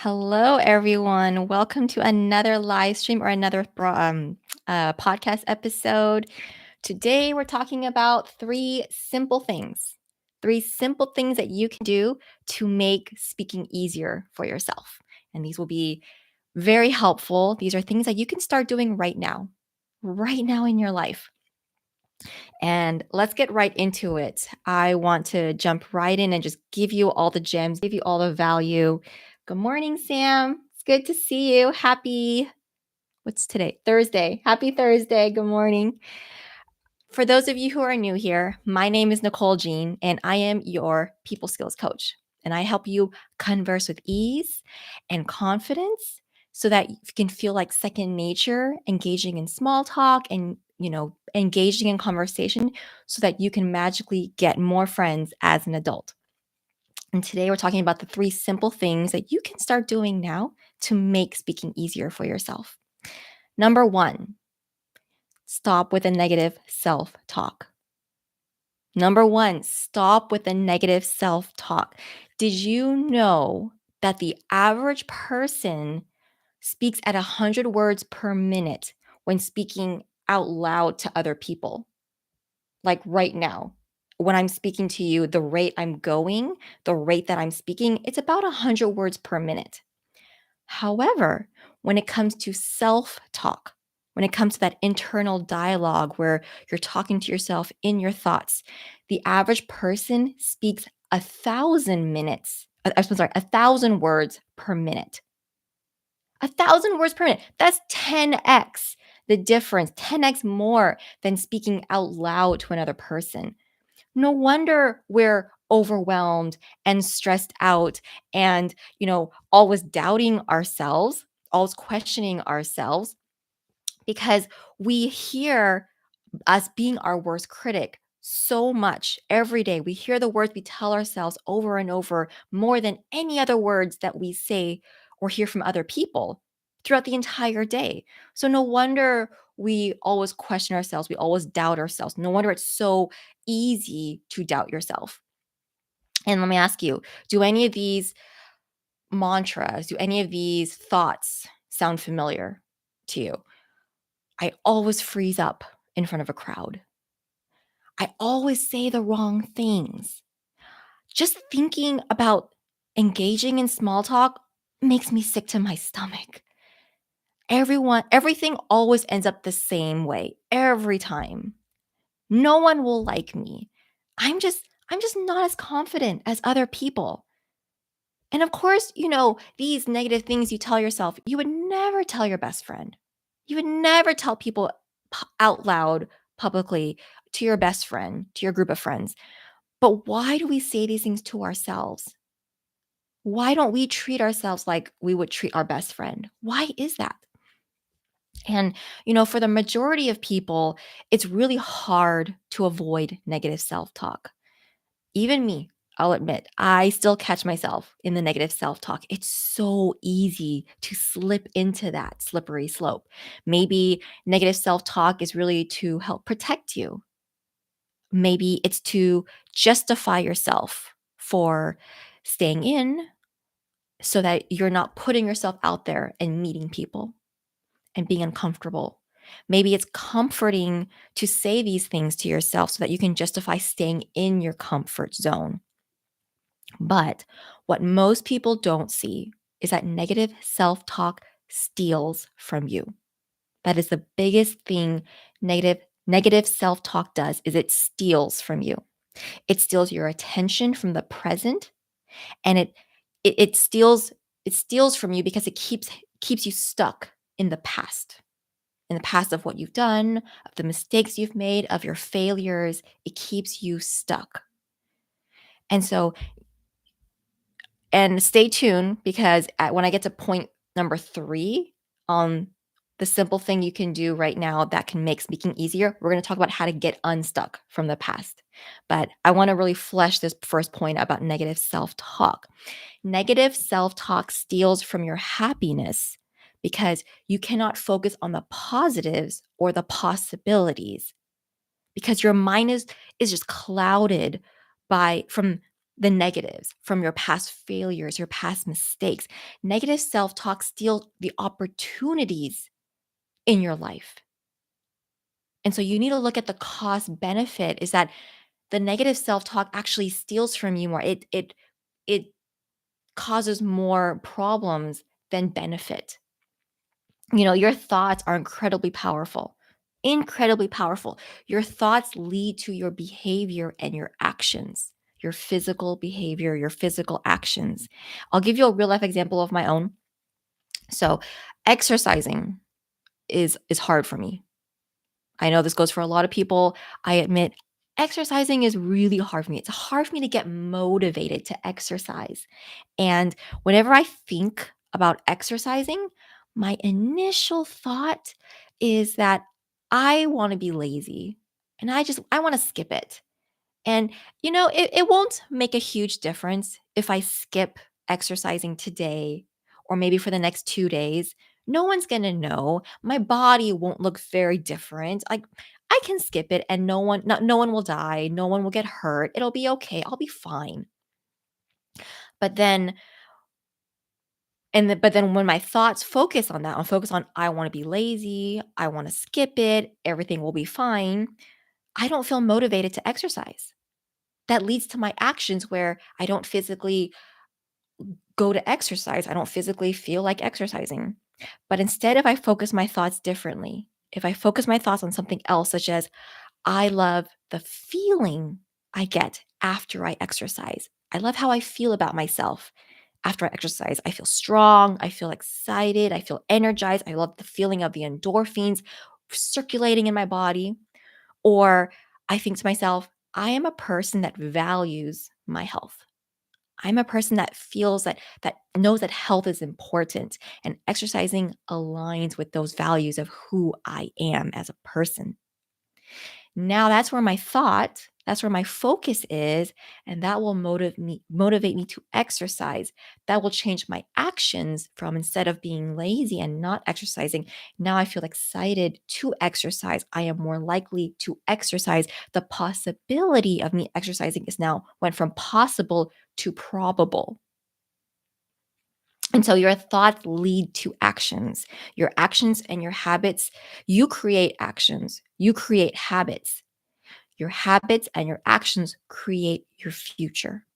Hello, everyone. Welcome to another live stream or another podcast episode. Today, we're talking about three simple things that you can do to make speaking easier for yourself. And these will be very helpful. These are things that you can start doing right now in your life. And let's get right into it. I want to jump right in and just give you all the gems, give you all the value. Good morning, Sam. It's good to see you. What's today? Thursday. Happy Thursday. Good morning. For those of you who are new here, my name is Nicole Jeanne, and I am your people skills coach. And I help you converse with ease and confidence so that you can feel like second nature, engaging in small talk and, engaging in conversation so that you can magically get more friends as an adult. And today we're talking about the three simple things that you can start doing now to make speaking easier for yourself. Number one, stop with a negative self talk. Number one, stop with the negative self talk. Did you know that the average person speaks at 100 words per minute when speaking out loud to other people? Like right now, when I'm speaking to you, the rate that I'm speaking, it's about 100 words per minute. However, when it comes to self talk, when it comes to that internal dialogue where you're talking to yourself in your thoughts, the average person speaks 1,000 words per minute. 1,000 words per minute. That's 10x the difference, 10x more than speaking out loud to another person. No wonder we're overwhelmed and stressed out and, always doubting ourselves, always questioning ourselves because we hear us being our worst critic so much every day. We hear the words we tell ourselves over and over more than any other words that we say or hear from other people throughout the entire day. So no wonder we always question ourselves. We always doubt ourselves. No wonder it's so easy to doubt yourself. And let me ask you, do any of these mantras, do any of these thoughts sound familiar to you? I always freeze up in front of a crowd. I always say the wrong things. Just thinking about engaging in small talk makes me sick to my stomach. Everything always ends up the same way every time. No one will like me. I'm just not as confident as other people. And of course, these negative things you tell yourself, you would never tell your best friend. You would never tell people out loud publicly to your best friend, to your group of friends. But why do we say these things to ourselves? Why don't we treat ourselves like we would treat our best friend? Why is that? And, for the majority of people, it's really hard to avoid negative self talk. Even me, I'll admit, I still catch myself in the negative self talk. It's so easy to slip into that slippery slope. Maybe negative self talk is really to help protect you. Maybe it's to justify yourself for staying in so that you're not putting yourself out there and meeting people and being uncomfortable. Maybe it's comforting to say these things to yourself so that you can justify staying in your comfort zone. But what most people don't see is that negative self talk steals from you. That is the biggest thing negative self talk does is it steals from you. It steals your attention from the present, and it steals from you because it keeps you stuck in the past. In the past of what you've done, of the mistakes you've made, of your failures, it keeps you stuck. And so, and stay tuned because when I get to point number 3 on the simple thing you can do right now that can make speaking easier, we're going to talk about how to get unstuck from the past. But I want to really flesh this first point about negative self talk. Negative self talk steals from your happiness because you cannot focus on the positives or the possibilities because your mind is just clouded by from the negatives from your past failures, your past mistakes. Negative self talk steals the opportunities in your life. And so you need to look at the cost benefit is that the negative self talk actually steals from you more. It causes more problems than benefit. Your thoughts are incredibly powerful. Incredibly powerful. Your thoughts lead to your behavior and your actions, your physical behavior, your physical actions. I'll give you a real life example of my own. So, exercising is hard for me. I know this goes for a lot of people. I admit exercising is really hard for me. It's hard for me to get motivated to exercise. And whenever I think about exercising, my initial thought is that I want to be lazy and I want to skip it. And, it won't make a huge difference if I skip exercising today or maybe for the next 2 days. No one's going to know. My body won't look very different. I can skip it and no one will die. No one will get hurt. It'll be okay. I'll be fine. But then but then when my thoughts focus on that, focus on I want to be lazy, I want to skip it, everything will be fine. I don't feel motivated to exercise. That leads to my actions where I don't physically go to exercise. I don't physically feel like exercising. But instead, if I focus my thoughts differently, if I focus my thoughts on something else, such as I love the feeling I get after I exercise, I love how I feel about myself after I exercise. I feel strong. I feel excited. I feel energized. I love the feeling of the endorphins circulating in my body. Or I think to myself, I am a person that values my health. I'm a person that feels that knows that health is important and exercising aligns with those values of who I am as a person. Now that's where my focus is, and that will motivate me to exercise. That will change my actions from instead of being lazy and not exercising. Now I feel excited to exercise. I am more likely to exercise. The possibility of me exercising is now went from possible to probable. And so your thoughts lead to actions. Your actions and your habits, you create actions, you create habits. Your habits and your actions create your future.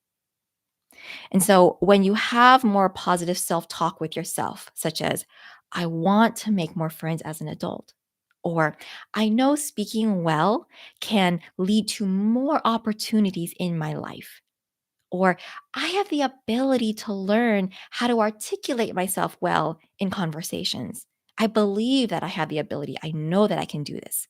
And so when you have more positive self talk with yourself, such as, I want to make more friends as an adult, or I know speaking well can lead to more opportunities in my life, or I have the ability to learn how to articulate myself well in conversations. I believe that I have the ability. I know that I can do this.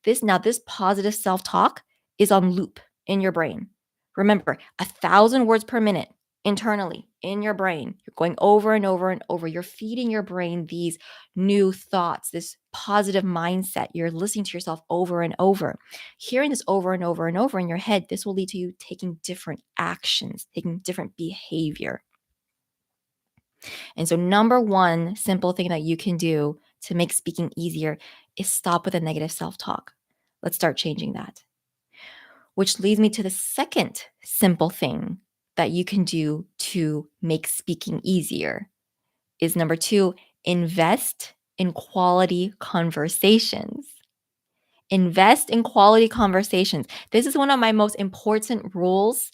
This positive self-talk is on loop in your brain. Remember, 1,000 words per minute internally in your brain. You're going over and over and over. You're feeding your brain these new thoughts, this positive mindset. You're listening to yourself over and over. Hearing this over and over and over in your head, this will lead to you taking different actions, taking different behavior. And so, number one simple thing that you can do to make speaking easier is stop with a negative self talk. Let's start changing that. Which leads me to the second simple thing that you can do to make speaking easier is number two, invest in quality conversations. Invest in quality conversations. This is one of my most important rules,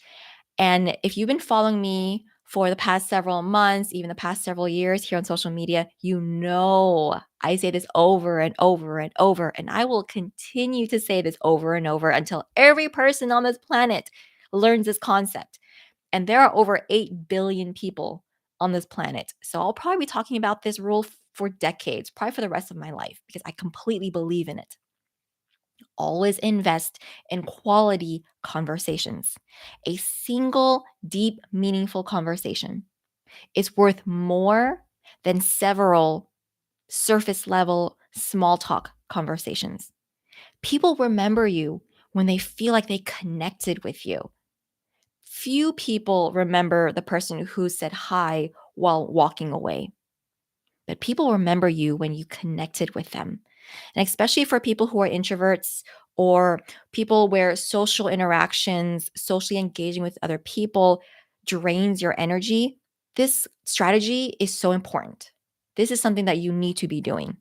and if you've been following me for the past several months, even the past several years here on social media, you know I say this over and over and over, and I will continue to say this over and over until every person on this planet learns this concept. And there are over 8 billion people on this planet. So I'll probably be talking about this rule for decades, probably for the rest of my life, because I completely believe in it. Always invest in quality conversations. A single, deep, meaningful conversation is worth more than several surface level, small talk conversations. People remember you when they feel like they connected with you. Few people remember the person who said hi while walking away, but people remember you when you connected with them. And especially for people who are introverts or people where social interactions, socially engaging with other people drains your energy, this strategy is so important. This is something that you need to be doing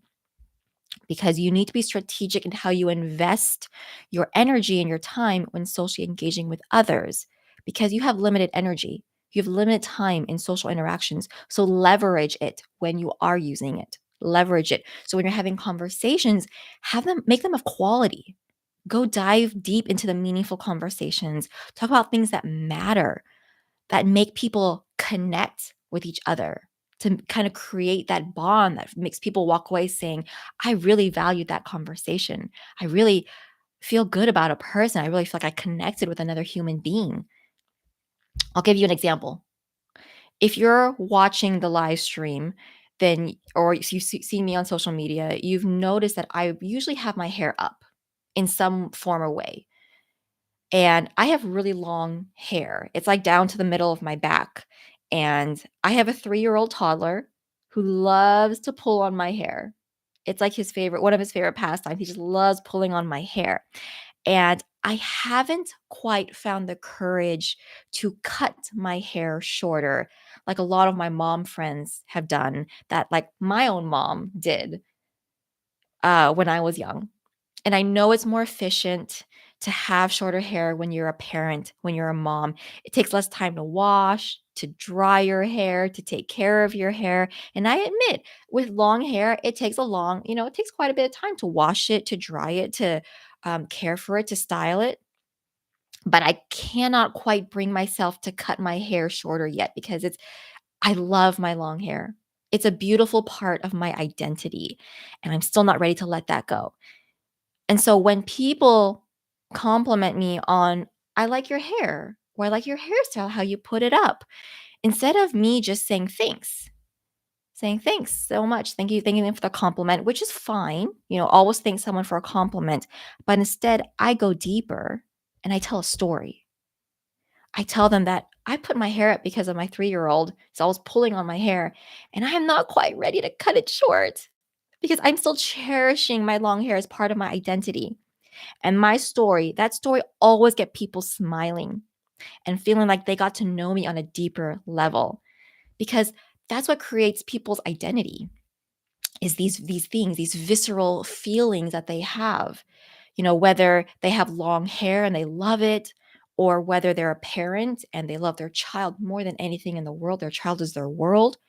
because you need to be strategic in how you invest your energy and your time when socially engaging with others because you have limited energy. You have limited time in social interactions. So leverage it when you are using it. Leverage it. So when you're having conversations, have them make them of quality. Go dive deep into the meaningful conversations. Talk about things that matter, that make people connect with each other, to kind of create that bond that makes people walk away saying, I really valued that conversation. I really feel good about a person. I really feel like I connected with another human being. I'll give you an example. If you're watching the live stream, then, or you've seen me on social media, you've noticed that I usually have my hair up in some form or way. And I have really long hair. It's like down to the middle of my back. And I have a 3-year-old toddler who loves to pull on my hair. It's like one of his favorite pastimes. He just loves pulling on my hair. And I haven't quite found the courage to cut my hair shorter, like a lot of my mom friends have done, that like my own mom did when I was young. And I know it's more efficient to have shorter hair when you're a parent, when you're a mom. It takes less time to wash, to dry your hair, to take care of your hair. And I admit, with long hair, it takes it takes quite a bit of time to wash it, to dry it, to care for it, to style it. But I cannot quite bring myself to cut my hair shorter yet because I love my long hair. It's a beautiful part of my identity. And I'm still not ready to let that go. And so when people compliment me on, I like your hair, or I like your hairstyle, how you put it up, instead of me just saying thanks so much, thanking them for the compliment, which is fine, always thank someone for a compliment. But instead, I go deeper and I tell a story. I tell them that I put my hair up because of my 3-year-old. He's always pulling on my hair, and I am not quite ready to cut it short because I'm still cherishing my long hair as part of my identity. And that story always get people smiling and feeling like they got to know me on a deeper level because that's what creates people's identity is these things, these visceral feelings that they have. Whether they have long hair and they love it, or whether they're a parent and they love their child more than anything in the world. Their child is their world.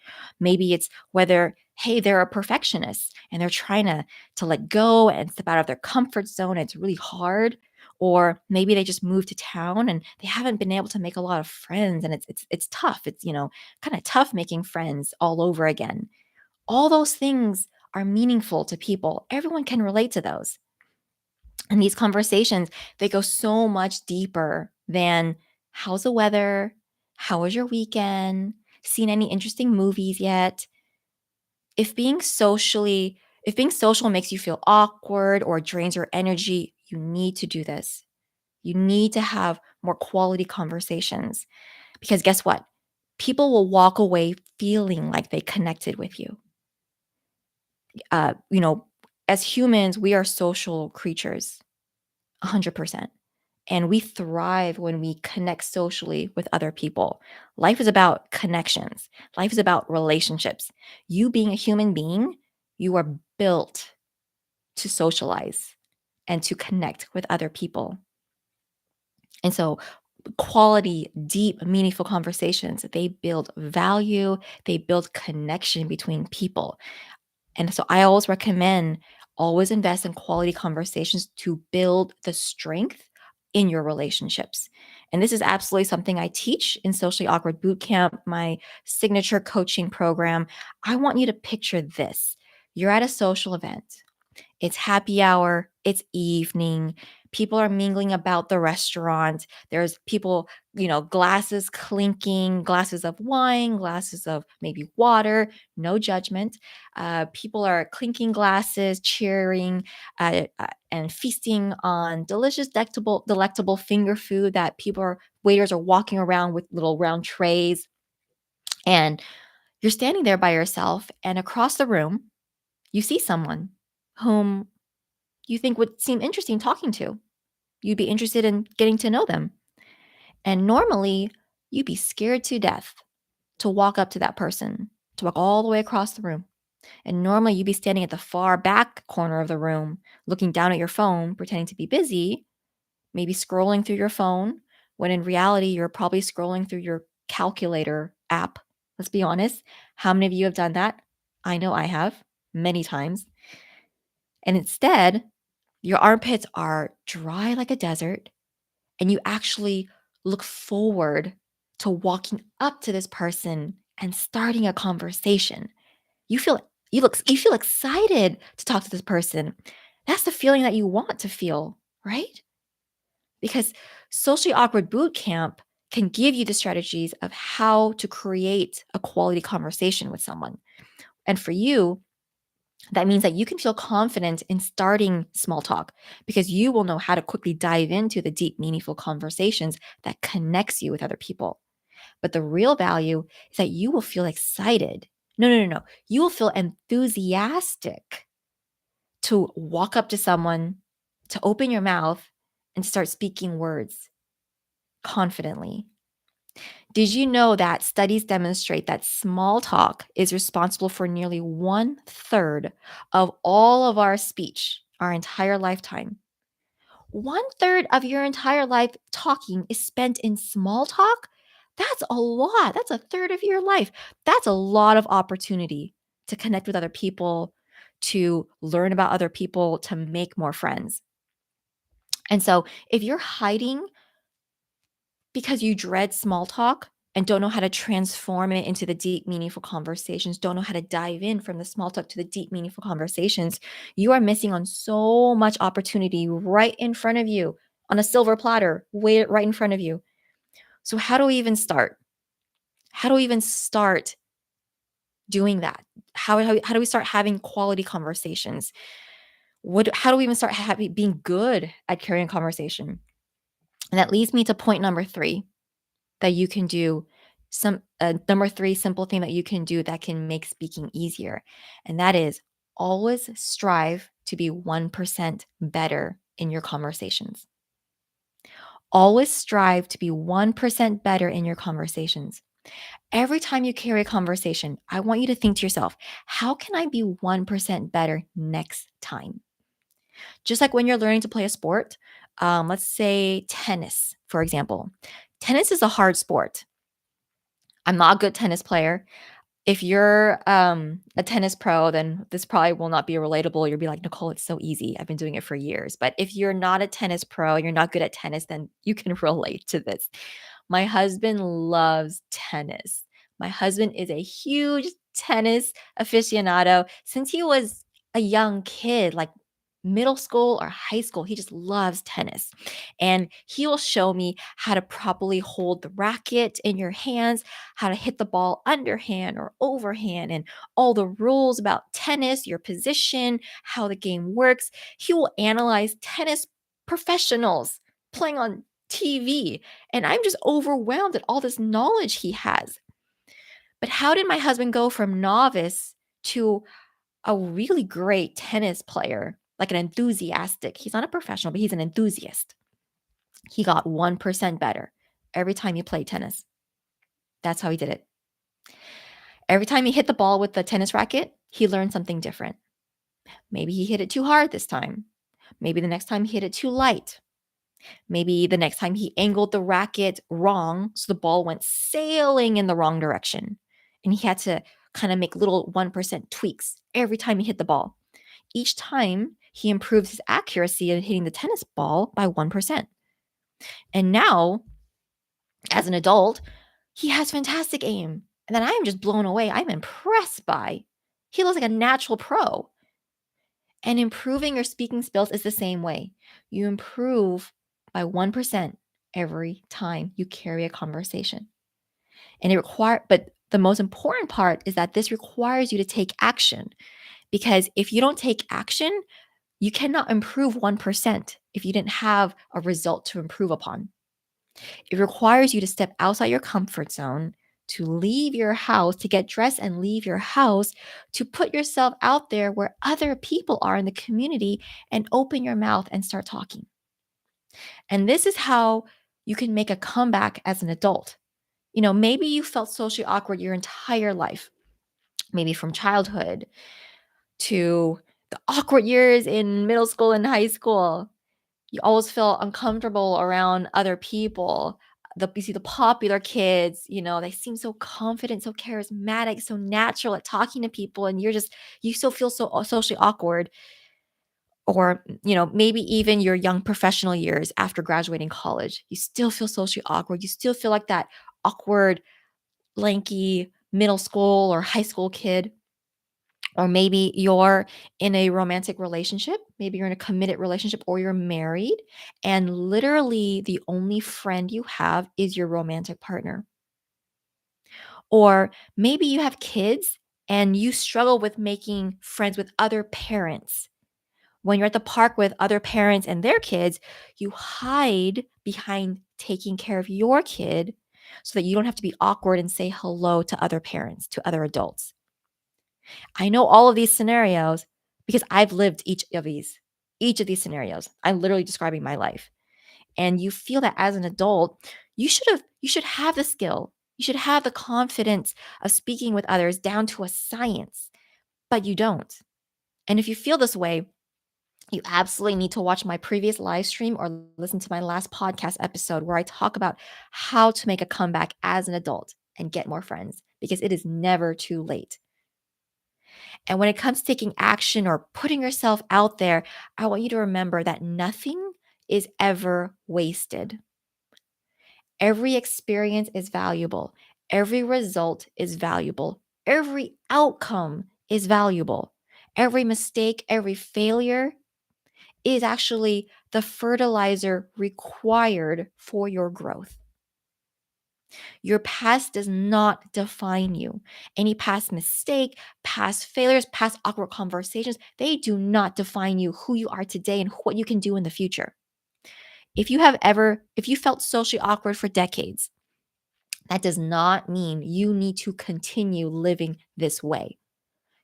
Maybe it's whether, hey, they're a perfectionist and they're trying to let go and step out of their comfort zone. It's really hard. Or maybe they just moved to town and they haven't been able to make a lot of friends, and it's tough. It's kind of tough making friends all over again. All those things are meaningful to people. Everyone can relate to those. And these conversations, they go so much deeper than how's the weather? How was your weekend? Seen any interesting movies yet? If being if being social makes you feel awkward or drains your energy, you need to do this. You need to have more quality conversations because guess what? People will walk away feeling like they connected with you. Uh, you know, as humans, we are social creatures, 100%. And we thrive when we connect socially with other people. Life is about connections. Life is about relationships. You being a human being, you are built to socialize and to connect with other people. And so quality, deep, meaningful conversations, they build value, they build connection between people. And so I always recommend always invest in quality conversations to build the strength in your relationships. And this is absolutely something I teach in Socially Awkward Bootcamp, my signature coaching program. I want you to picture this. You're at a social event. It's happy hour, it's evening. People are mingling about the restaurant. There's people, glasses clinking, glasses of wine, glasses of maybe water, no judgment. People are clinking glasses, cheering, and feasting on delicious, delectable finger food that waiters are walking around with little round trays. And you're standing there by yourself, and across the room, you see someone whom you think would seem interesting talking to. You'd be interested in getting to know them. And normally, you'd be scared to death to walk up to that person, to walk all the way across the room. And normally, you'd be standing at the far back corner of the room, looking down at your phone, pretending to be busy, maybe scrolling through your phone, when in reality, you're probably scrolling through your calculator app. Let's be honest. How many of you have done that? I know I have many times. And instead, your armpits are dry like a desert, and you actually look forward to walking up to this person and starting a conversation. You feel you feel excited to talk to this person. That's the feeling that you want to feel, right? Because socially awkward boot camp can give you the strategies of how to create a quality conversation with someone. And for you, that means that you can feel confident in starting small talk because you will know how to quickly dive into the deep, meaningful conversations that connects you with other people. But the real value is that you will feel excited. No. You will feel enthusiastic to walk up to someone, to open your mouth and start speaking words confidently. Did you know that studies demonstrate that small talk is responsible for nearly 1/3 of all of our speech, our entire lifetime? 1/3 of your entire life talking is spent in small talk? That's a lot. That's a third of your life. That's a lot of opportunity to connect with other people, to learn about other people, to make more friends. And so, if you're hiding because you dread small talk and don't know how to transform it into the deep, meaningful conversations, don't know how to dive in from the small talk to the deep, meaningful conversations, you are missing on so much opportunity right in front of you on a silver platter, right in front of you. So, how do we even start? How do we even start doing that? How do we start having quality conversations? How do we even start being good at carrying a conversation? And that leads me to point number 3 that you can do number 3 simple thing that you can do that can make speaking easier, and that is always strive to be 1% better in your conversations. Always strive to be 1% better in your conversations. Every time you carry a conversation, I want you to think to yourself, how can I be 1% better next time? Just like when you're learning to play a sport, let's say tennis, for example. Tennis is a hard sport. I'm not a good tennis player. If you're a tennis pro, then this probably will not be relatable. You'll be like, Nicole, it's so easy. I've been doing it for years. But if you're not a tennis pro, you're not good at tennis, then you can relate to this. My husband loves tennis. My husband is a huge tennis aficionado. Since he was a young kid, like middle school or high school, he just loves tennis. And he will show me how to properly hold the racket in your hands, how to hit the ball underhand or overhand, and all the rules about tennis, your position, how the game works. He will analyze tennis professionals playing on TV. And I'm just overwhelmed at all this knowledge he has. But how did my husband go from novice to a really great tennis player, like an enthusiastic? He's not a professional, but he's an enthusiast. He got 1% better every time he played tennis. That's how he did it. Every time he hit the ball with the tennis racket, he learned something different. Maybe he hit it too hard this time. Maybe the next time he hit it too light. Maybe the next time he angled the racket wrong, so the ball went sailing in the wrong direction. And he had to kind of make little 1% tweaks every time he hit the ball. Each time he improves his accuracy in hitting the tennis ball by 1%. And now, as an adult, he has fantastic aim. And then I'm just blown away. I'm impressed by. He looks like a natural pro. And improving your speaking skills is the same way. You improve by 1% every time you carry a conversation. And but the most important part is that this requires you to take action, because if you don't take action, you cannot improve 1% if you didn't have a result to improve upon. It requires you to step outside your comfort zone, to leave your house, to get dressed and leave your house, to put yourself out there where other people are in the community and open your mouth and start talking. And this is how you can make a comeback as an adult. Maybe you felt socially awkward your entire life, maybe from childhood to the awkward years in middle school and high school. You always feel uncomfortable around other people. You see the popular kids, they seem so confident, so charismatic, so natural at talking to people, and you still feel so socially awkward. Or, maybe even your young professional years after graduating college, you still feel socially awkward. You still feel like that awkward, lanky middle school or high school kid. Or maybe you're in a romantic relationship, maybe you're in a committed relationship, or you're married, and literally the only friend you have is your romantic partner. Or maybe you have kids and you struggle with making friends with other parents. When you're at the park with other parents and their kids, you hide behind taking care of your kid so that you don't have to be awkward and say hello to other parents, to other adults. I know all of these scenarios because I've lived each of these scenarios. I'm literally describing my life. And you feel that as an adult, you should have the skill. You should have the confidence of speaking with others down to a science, but you don't. And if you feel this way, you absolutely need to watch my previous live stream or listen to my last podcast episode where I talk about how to make a comeback as an adult and get more friends because it is never too late. And when it comes to taking action or putting yourself out there, I want you to remember that nothing is ever wasted. Every experience is valuable. Every result is valuable. Every outcome is valuable. Every mistake, every failure is actually the fertilizer required for your growth. Your past does not define you. Any past mistake, past failures, past awkward conversations, they do not define you, who you are today, and what you can do in the future. If you felt socially awkward for decades, that does not mean you need to continue living this way.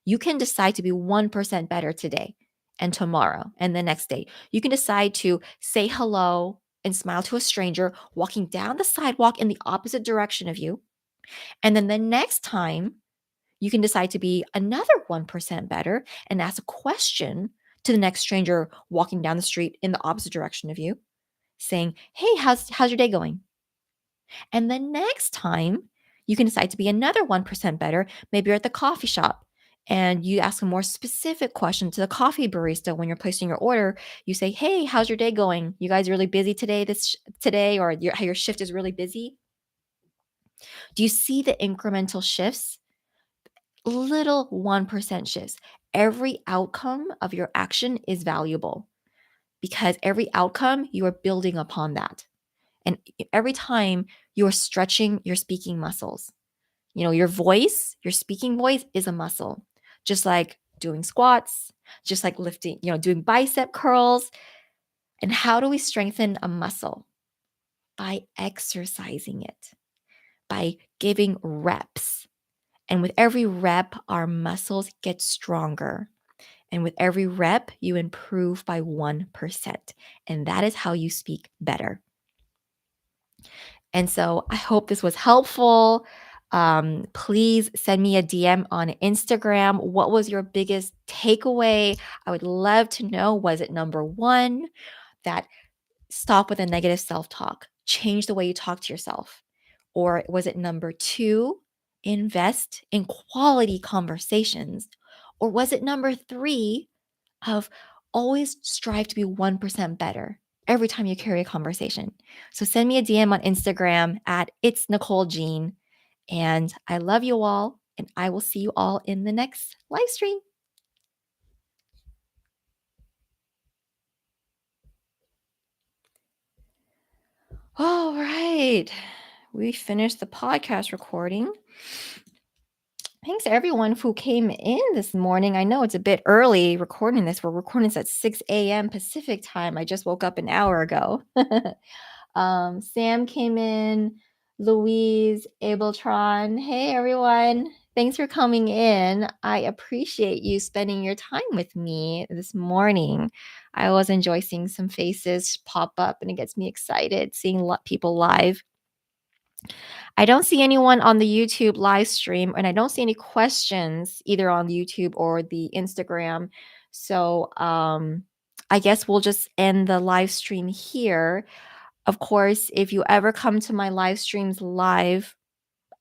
You can decide to be 1% better today and tomorrow and the next day. You can decide to say hello and smile to a stranger walking down the sidewalk in the opposite direction of you. And then the next time, you can decide to be another 1% better and ask a question to the next stranger walking down the street in the opposite direction of you, saying, "Hey, how's your day going?" And the next time, you can decide to be another 1% better. Maybe you're at the coffee shop and you ask a more specific question to the coffee barista when you're placing your order. You say, "Hey, how's your day going? You guys really busy today, or how your shift is really busy?" Do you see the incremental shifts? Little 1% shifts. Every outcome of your action is valuable because every outcome you are building upon that. And every time you're stretching your speaking muscles. Your voice, your speaking voice is a muscle, just like doing squats, just like lifting, doing bicep curls. And how do we strengthen a muscle? By exercising it, by giving reps. And with every rep, our muscles get stronger. And with every rep, you improve by 1%. And that is how you speak better. And so I hope this was helpful. Please send me a DM on Instagram. What was your biggest takeaway? I would love to know. Was it number one, that stop with a negative self talk, change the way you talk to yourself? Or was it number two, invest in quality conversations? Or was it number three, of always strive to be 1% better every time you carry a conversation? So send me a DM on Instagram at It's Nicole Jeanne. And I love you all, and I will see you all in the next live stream. All right. We finished the podcast recording. Thanks to everyone who came in this morning. I know it's a bit early recording this. We're recording this at 6 a.m. Pacific time. I just woke up an hour ago. Sam came in. Louise Abeltron. Hey, everyone. Thanks for coming in. I appreciate you spending your time with me this morning. I always enjoy seeing some faces pop up, and it gets me excited seeing people live. I don't see anyone on the YouTube live stream, and I don't see any questions either on YouTube or the Instagram. So I guess we'll just end the live stream here. Of course, if you ever come to my live streams live,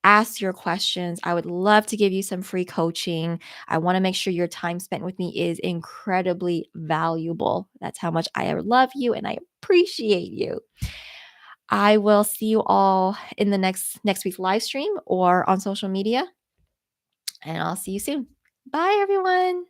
ask your questions. I would love to give you some free coaching. I want to make sure your time spent with me is incredibly valuable. That's how much I love you and I appreciate you. I will see you all in the next week's live stream or on social media, and I'll see you soon. Bye, everyone.